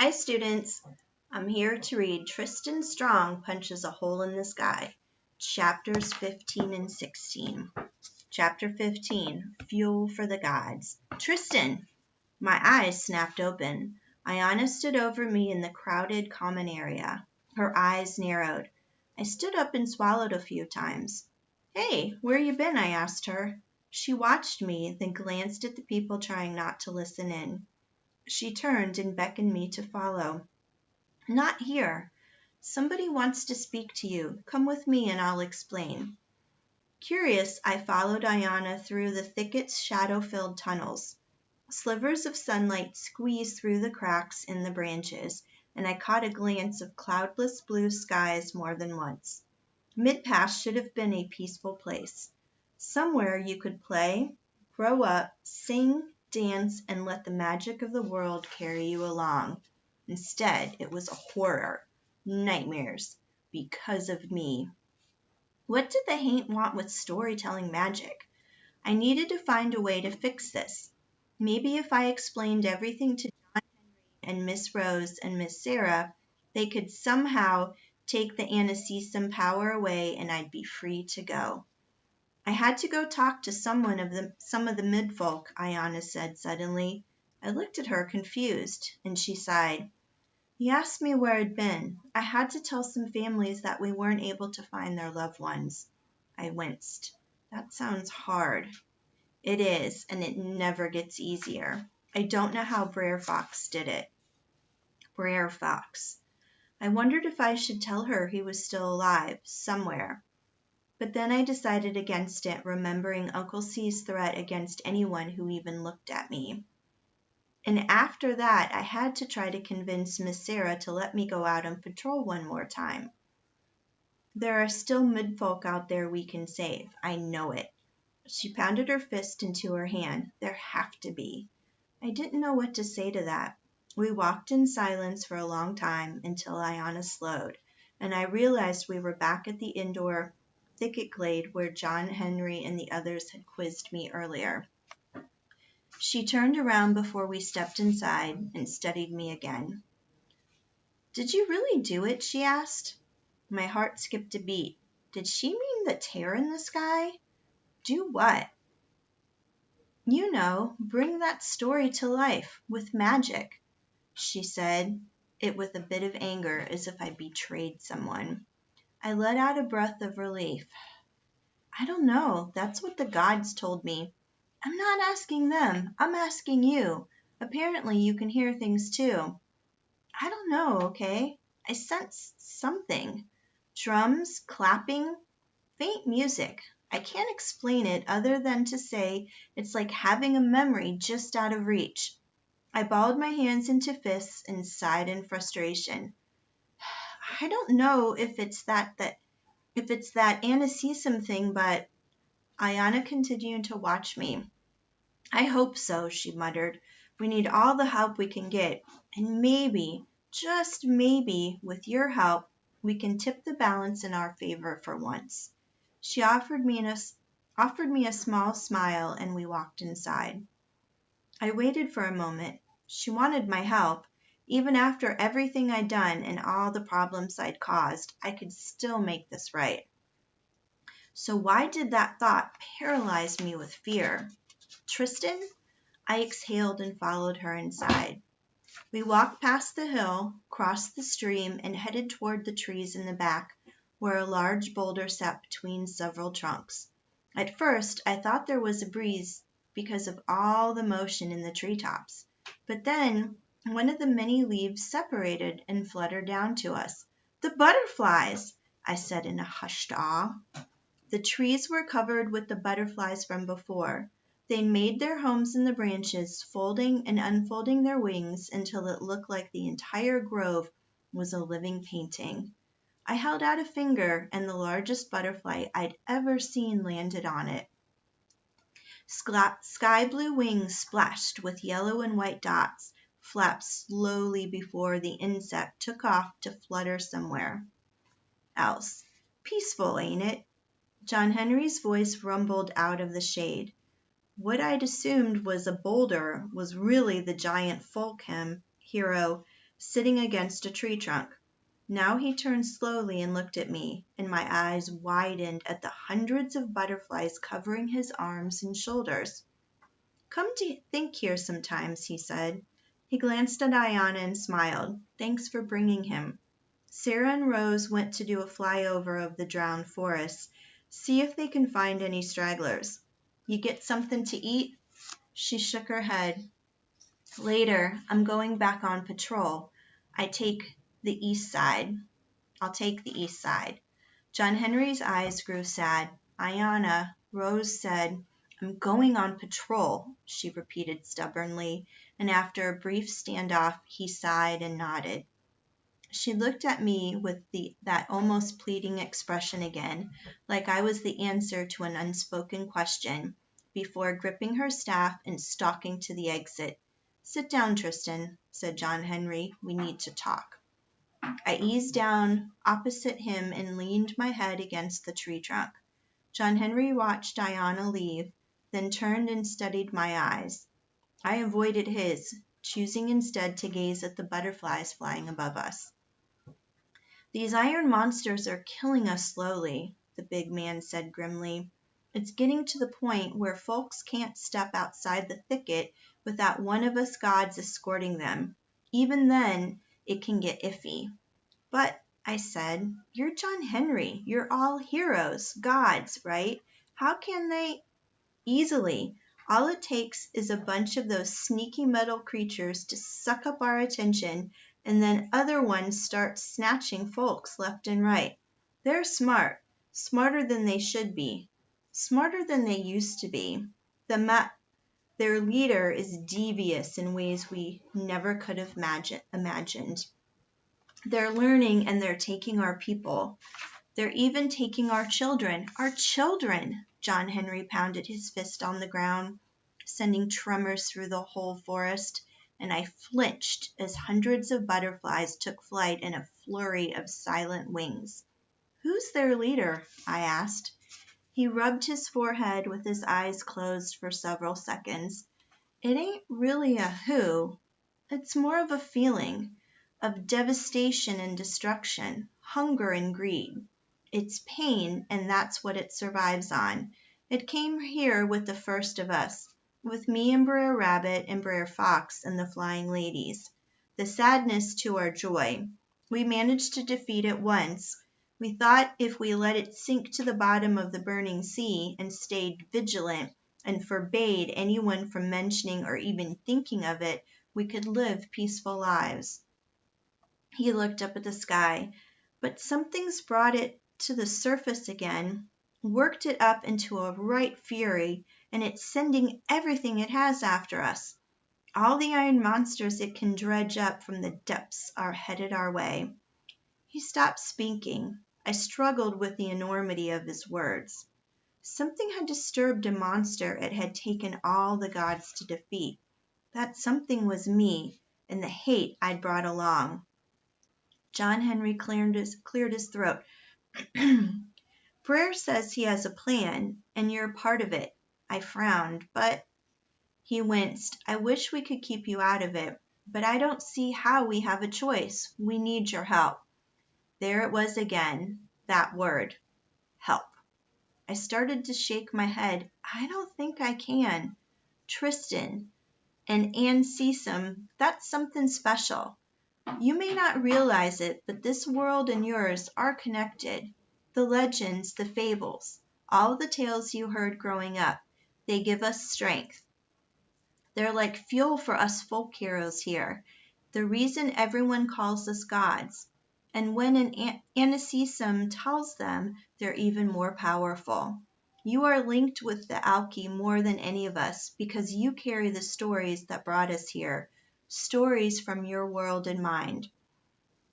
Hi students, I'm here to read Tristan Strong Punches a Hole in the Sky, chapters 15 and 16. Chapter 15, Fuel for the Gods. Tristan! My eyes snapped open. Ayana stood over me in the crowded common area. Her eyes narrowed. I stood up and swallowed a few times. Hey, where you been? I asked her. She watched me, then glanced at the people trying not to listen in. She turned and beckoned me to follow. Not here. Somebody wants to speak to you. Come with me and I'll explain. Curious, I followed Ayana through the thicket's shadow-filled tunnels. Slivers of sunlight squeezed through the cracks in the branches, and I caught a glance of cloudless blue skies more than once. Mid-Pass should have been a peaceful place. Somewhere you could play, grow up, sing, dance, and let the magic of the world carry you along. Instead, it was a horror, nightmares, because of me. What did the Haint want with storytelling magic? I needed to find a way to fix this. Maybe if I explained everything to John Henry and Miss Rose and Miss Sarah, they could somehow take the Anisesim power away and I'd be free to go. I had to go talk to some of the midfolk, Ayana said suddenly. I looked at her confused, and she sighed. He asked me where I'd been. I had to tell some families that we weren't able to find their loved ones. I winced. That sounds hard. It is, and it never gets easier. I don't know how Brer Fox did it. Brer Fox. I wondered if I should tell her he was still alive, somewhere. But then I decided against it, remembering Uncle C's threat against anyone who even looked at me. And after that, I had to try to convince Miss Sarah to let me go out on patrol one more time. There are still midfolk out there we can save. I know it. She pounded her fist into her hand. There have to be. I didn't know what to say to that. We walked in silence for a long time until Ayana slowed, and I realized we were back at the indoor thicket glade where John Henry and the others had quizzed me earlier. She turned around before we stepped inside and studied me again. Did you really do it? She asked. My heart skipped a beat. Did she mean the tear in the sky? Do what? You know, bring that story to life with magic, she said, it with a bit of anger, as if I betrayed someone. I let out a breath of relief. I don't know. That's what the gods told me. I'm not asking them. I'm asking you. Apparently you can hear things too. I don't know, okay? I sense something. Drums, clapping, faint music. I can't explain it other than to say it's like having a memory just out of reach. I balled my hands into fists and sighed in frustration. I don't know if it's that Anisesim thing, but Ayana continued to watch me. I hope so, she muttered. We need all the help we can get, and maybe, just maybe, with your help, we can tip the balance in our favor for once. She offered me a small smile, and we walked inside. I waited for a moment. She wanted my help. Even after everything I'd done and all the problems I'd caused, I could still make this right. So why did that thought paralyze me with fear? Tristan? I exhaled and followed her inside. We walked past the hill, crossed the stream, and headed toward the trees in the back, where a large boulder sat between several trunks. At first, I thought there was a breeze because of all the motion in the treetops. But then, one of the many leaves separated and fluttered down to us. The butterflies! I said in a hushed awe. The trees were covered with the butterflies from before. They made their homes in the branches, folding and unfolding their wings until it looked like the entire grove was a living painting. I held out a finger, and the largest butterfly I'd ever seen landed on it. Sky blue wings splashed with yellow and white dots, flapped slowly before the insect took off to flutter somewhere else. Peaceful, ain't it? John Henry's voice rumbled out of the shade. What I'd assumed was a boulder was really the giant folk hero sitting against a tree trunk. Now he turned slowly and looked at me, and my eyes widened at the hundreds of butterflies covering his arms and shoulders. "Come to think here sometimes," he said. He glanced at Ayana and smiled. "Thanks for bringing him." Sarah and Rose went to do a flyover of the drowned forest, see if they can find any stragglers. "You get something to eat?" She shook her head. "Later, I'm going back on patrol. I'll take the east side. John Henry's eyes grew sad. "Ayana," Rose said. "I'm going on patrol," she repeated stubbornly, and after a brief standoff, he sighed and nodded. She looked at me with that almost pleading expression again, like I was the answer to an unspoken question, before gripping her staff and stalking to the exit. "Sit down, Tristan," said John Henry. "We need to talk." I eased down opposite him and leaned my head against the tree trunk. John Henry watched Ayana leave, then turned and studied my eyes. I avoided his, choosing instead to gaze at the butterflies flying above us. "These iron monsters are killing us slowly," the big man said grimly. "It's getting to the point where folks can't step outside the thicket without one of us gods escorting them. Even then, it can get iffy." "But," I said, "you're John Henry. You're all heroes, gods, right? How can they—" "Easily. All it takes is a bunch of those sneaky metal creatures to suck up our attention, and then other ones start snatching folks left and right. They're smart, smarter than they should be, smarter than they used to be. Their leader is devious in ways we never could have imagined. They're learning and they're taking our people. They're even taking our children. Our children!" John Henry pounded his fist on the ground, sending tremors through the whole forest, and I flinched as hundreds of butterflies took flight in a flurry of silent wings. "Who's their leader?" I asked. He rubbed his forehead with his eyes closed for several seconds. "It ain't really a who. It's more of a feeling of devastation and destruction, hunger and greed. It's pain, and that's what it survives on. It came here with the first of us, with me and Brer Rabbit and Brer Fox and the flying ladies. The sadness to our joy. We managed to defeat it once. We thought if we let it sink to the bottom of the burning sea and stayed vigilant and forbade anyone from mentioning or even thinking of it, we could live peaceful lives." He looked up at the sky. "But something's brought it to the surface again, worked it up into a right fury, and it's sending everything it has after us. All the iron monsters it can dredge up from the depths are headed our way." He stopped speaking. I struggled with the enormity of his words. Something had disturbed a monster it had taken all the gods to defeat. That something was me and the hate I'd brought along. John Henry cleared his throat. "Brer says he has a plan, and you're a part of it." I frowned, but he winced. "I wish we could keep you out of it, but I don't see how we have a choice. We need your help." There it was again, that word, help. I started to shake my head. "I don't think I can. Tristan and Ann Seesum, that's something special. You may not realize it, but this world and yours are connected. The legends, the fables, all the tales you heard growing up, they give us strength. They're like fuel for us folk heroes here, the reason everyone calls us gods. And when an Anisesim tells them, they're even more powerful. You are linked with the Alki more than any of us because you carry the stories that brought us here, stories from your world and mind."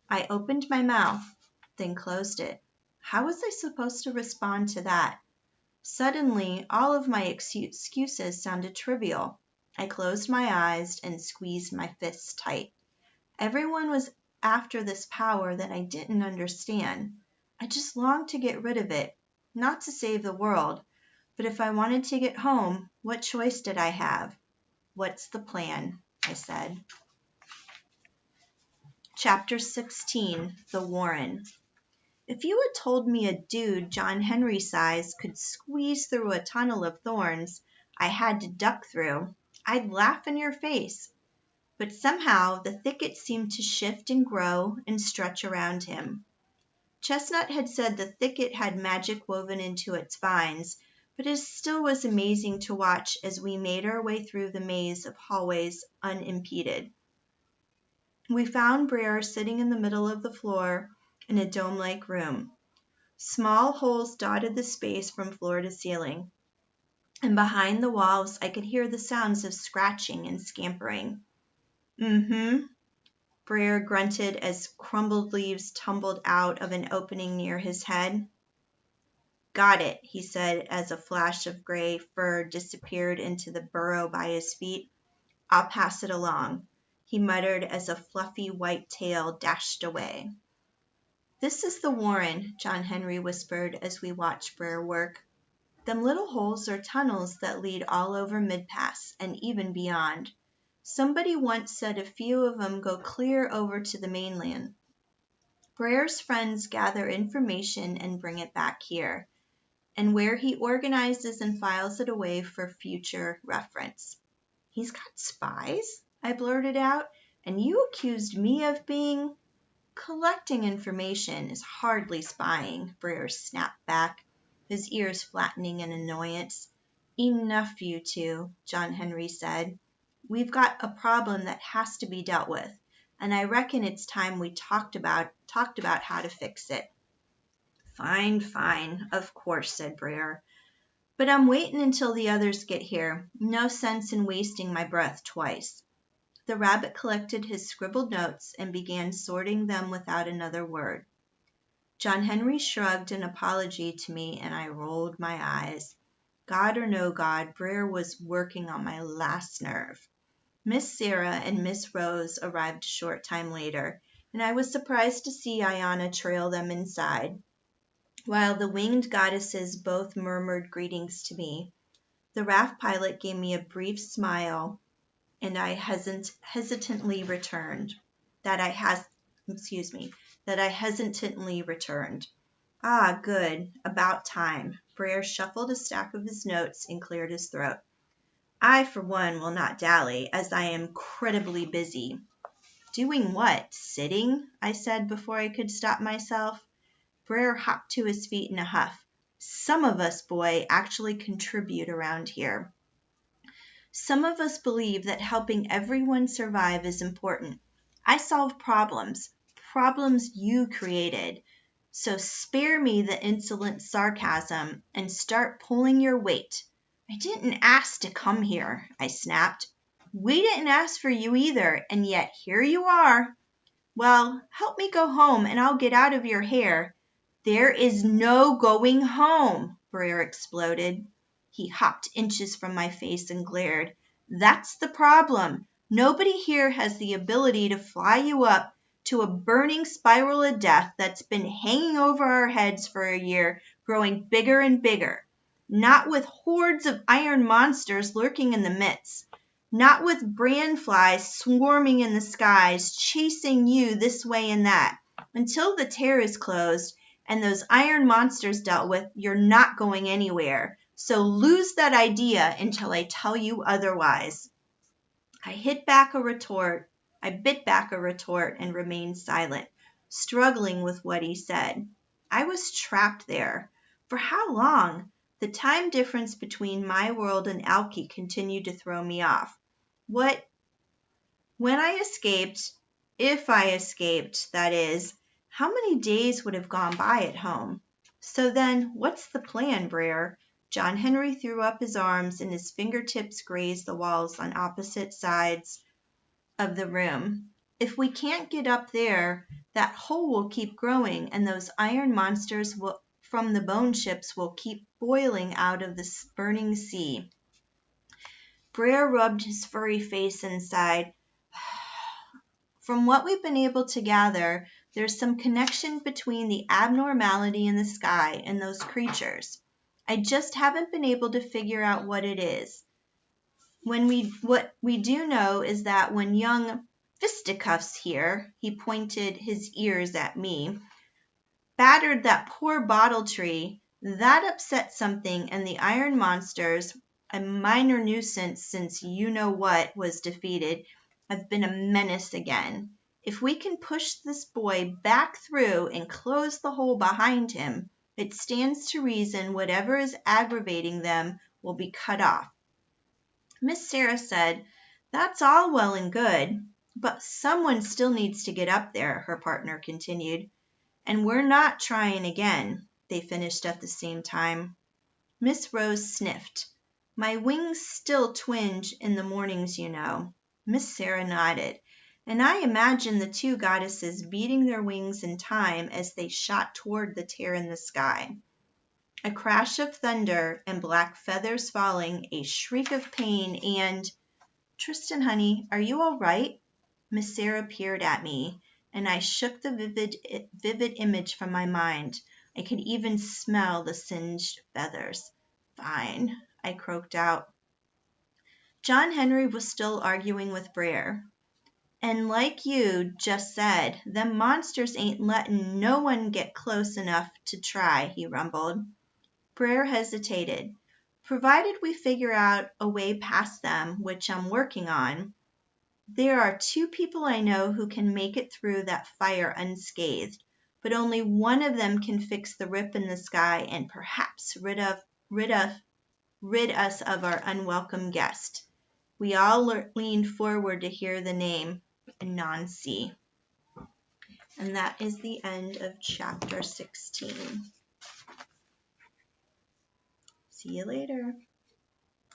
I opened my mouth, then closed it. How was I supposed to respond to that? Suddenly, all of my excuses sounded trivial. I closed my eyes and squeezed my fists tight. Everyone was after this power that I didn't understand. I just longed to get rid of it, not to save the world. But if I wanted to get home, what choice did I have? "What's the plan?" I said. Chapter 16, The Warren. If you had told me a dude John Henry size could squeeze through a tunnel of thorns I had to duck through, I'd laugh in your face. But somehow the thicket seemed to shift and grow and stretch around him. Chestnut had said the thicket had magic woven into its vines, but it still was amazing to watch as we made our way through the maze of hallways unimpeded. We found Brer sitting in the middle of the floor in a dome-like room. Small holes dotted the space from floor to ceiling, and behind the walls I could hear the sounds of scratching and scampering. "Mm-hmm," Brer grunted as crumbled leaves tumbled out of an opening near his head. "Got it," he said as a flash of gray fur disappeared into the burrow by his feet. "I'll pass it along," he muttered as a fluffy white tail dashed away. "This is the warren," John Henry whispered as we watched Brer work. "Them little holes are tunnels that lead all over Mid-Pass and even beyond. Somebody once said a few of 'em go clear over to the mainland. Brer's friends gather information and bring it back here, and where he organizes and files it away for future reference." "He's got spies?" I blurted out. "And you accused me of being—" "Collecting information is hardly spying," Brer snapped back, his ears flattening in annoyance. "Enough, you two," John Henry said. "We've got a problem that has to be dealt with, and I reckon it's time we talked about how to fix it." Fine, of course," said Brer. "But I'm waiting until the others get here. No sense in wasting my breath twice." The rabbit collected his scribbled notes and began sorting them without another word. John Henry shrugged an apology to me, and I rolled my eyes. God or no God, Brer was working on my last nerve. Miss Sarah and Miss Rose arrived a short time later, and I was surprised to see Ayanna trail them inside. While the winged goddesses both murmured greetings to me, the raft pilot gave me a brief smile, and I hesitantly returned. "Ah, good. About time." Brer shuffled a stack of his notes and cleared his throat. "I, for one, will not dally, as I am incredibly busy." "Doing what? Sitting?" I said before I could stop myself. Brer hopped to his feet in a huff. "Some of us, boy, actually contribute around here. Some of us believe that helping everyone survive is important. I solve problems you created. So spare me the insolent sarcasm and start pulling your weight." "I didn't ask to come here," I snapped. "We didn't ask for you either, and yet here you are." "Well, help me go home and I'll get out of your hair." "There is no going home," Brer exploded. He hopped inches from my face and glared. "That's the problem. Nobody here has the ability to fly you up to a burning spiral of death that's been hanging over our heads for a year, growing bigger and bigger. Not with hordes of iron monsters lurking in the midst. Not with brand flies swarming in the skies, chasing you this way and that. Until the tear is closed and those iron monsters dealt with, you're not going anywhere. So lose that idea until I tell you otherwise." I bit back a retort and remained silent, struggling with what he said. I was trapped there. For how long? The time difference between my world and Alki continued to throw me off. When I escaped, if I escaped, that is, how many days would have gone by at home? "So then, what's the plan, Brer?" John Henry threw up his arms and his fingertips grazed the walls on opposite sides of the room. "If we can't get up there, that hole will keep growing and those iron monsters from the bone ships will keep boiling out of the burning sea." Brer rubbed his furry face and sighed. "From what we've been able to gather, there's some connection between the abnormality in the sky and those creatures. I just haven't been able to figure out what it is. What we do know is that when young fisticuffs here, he pointed his ears at me, battered that poor bottle tree. That upset something, and the iron monsters, a minor nuisance since you-know-what was defeated, have been a menace again. If we can push this boy back through and close the hole behind him, it stands to reason whatever is aggravating them will be cut off. Miss Sarah said, "That's all well and good, but someone still needs to get up there," her partner continued. "And we're not trying again," they finished at the same time. Miss Rose sniffed. "My wings still twinge in the mornings, you know." Miss Sarah nodded, and I imagined the two goddesses beating their wings in time as they shot toward the tear in the sky. A crash of thunder and black feathers falling, a shriek of pain, and, "Tristan, honey, are you all right?" Miss Sarah peered at me, and I shook the vivid image from my mind. I could even smell the singed feathers. "Fine," I croaked out. John Henry was still arguing with Brer. "And like you just said, them monsters ain't lettin' no one get close enough to try," he rumbled. Brer hesitated. "Provided we figure out a way past them, which I'm working on. There are 2 people I know who can make it through that fire unscathed, but only one of them can fix the rip in the sky and perhaps rid us of our unwelcome guest." We all leaned forward to hear the name, Nancy. And that is the end of chapter 16. See you later.